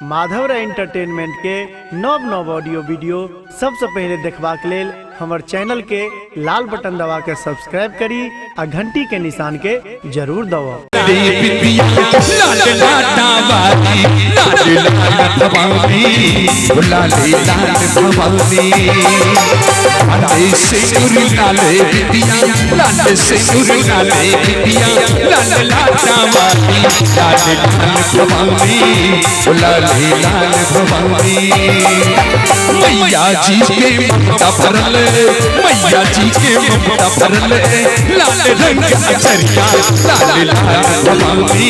Madhav entertainment के नव नव ऑडियो वीडियो सबसे पहले देखबाक लेल हमर चैनल के लाल बटन दबा के सब्सक्राइब करी आ घंटी के निशान के जरूर दबाओ। मैया जी के ममता भरल, मैया जी के ममता भरल, लाल रंग अचरिया लाल लाल भवानी,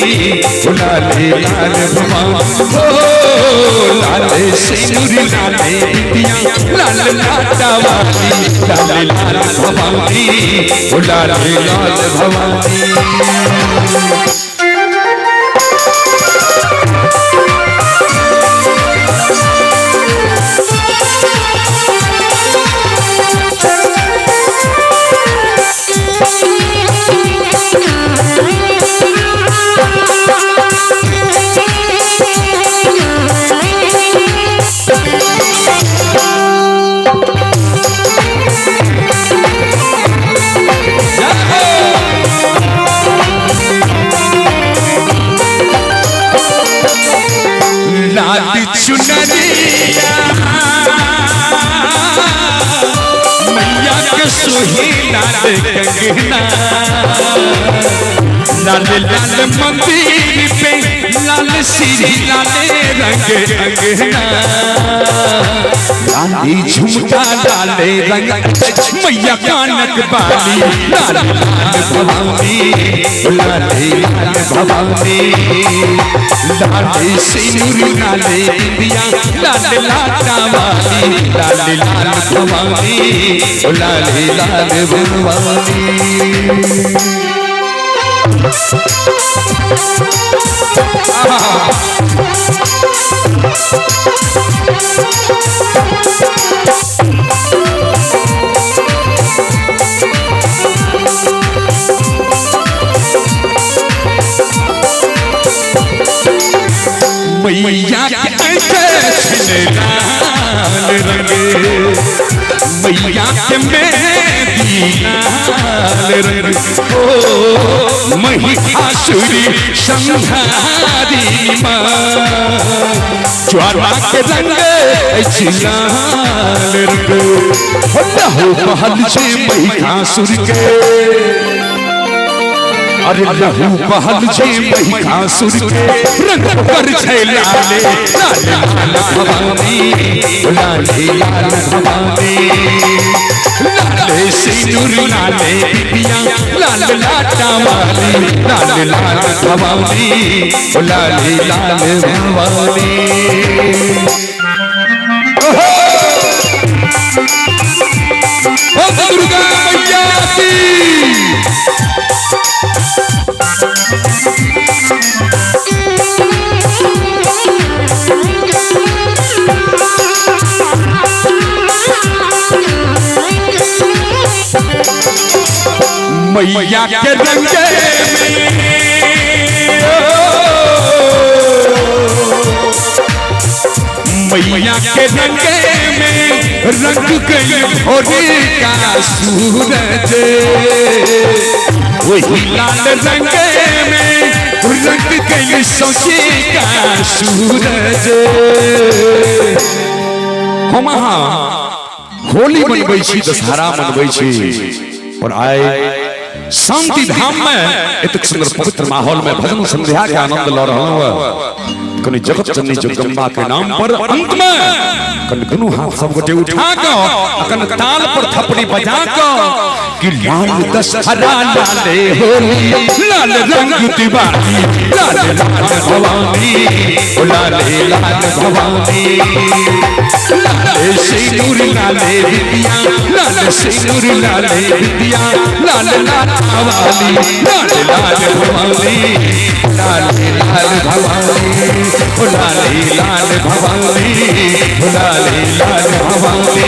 लाल लाल भवानी, लाल सिंदूर लाल बिटिया लाल लाटावाली, लाल लाल भवानी, लाल लाल भवानी। मैया के सोहिना कंगना, लाल लाल मंदिर पे लाल सीरी लाल रंग अंगना, लाली झुमका लाल रंग मैया कानक बाली, लाल लाल भवानी, लाल लाल भवानी, लाल सिंदूर लाल बिटिया लाल लाटावाली, लाल लाल भवानी, लाल लाल भवानी। मैया के लाल रंग, मैया के मेहंदी लाल रंग, ओ महिषासुरी संहारी माँ, ज्वाला के रंग लाल रंग, हो महल से महिषासुर के, अरे लहू महल से महिषासुर के रंग पर लाले लाल लाल भवानी, लाल लाल भवानी, लाल सिंदूर लाल बिटिया लाल लाटावाली, लाल लाल भवानी, लाल लाल भवानी। ओ दुर्गा मैया की मैया के रंग मैया के रंग में रंग गई भोरे का सूरज, वही लाल रंग में रंग गई सोचे का सूरज। हम होली मनबै छी, दशहरा मनबै छी, और आए शांति धाम में इतने सुंदर पवित्र माहौल में भजन संध्या के आनंद ला रहा हूँ। कनी जगत जननी जगदम्बा के नाम पर अंत में कन दुनू हाथ सब गोटे उठा के कन ताल पर थपड़ी बजा के कि लाल दशहरा लाले होली लाल रंग दिवाली, लाल लाल भवानी, लाल लाल भवानी, लाल सिंदूर लाल बिटिया लाल सिंदूर लाल बिटिया लाल लाटावाली, लाल लाल भवानी, लाल लाल भवानी, लाल लाल भवानी, लाल लाल भवानी,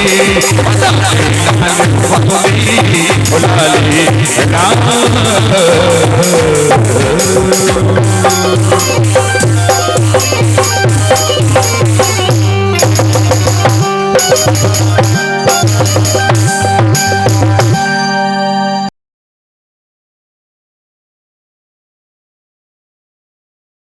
लाल भवानी, लाल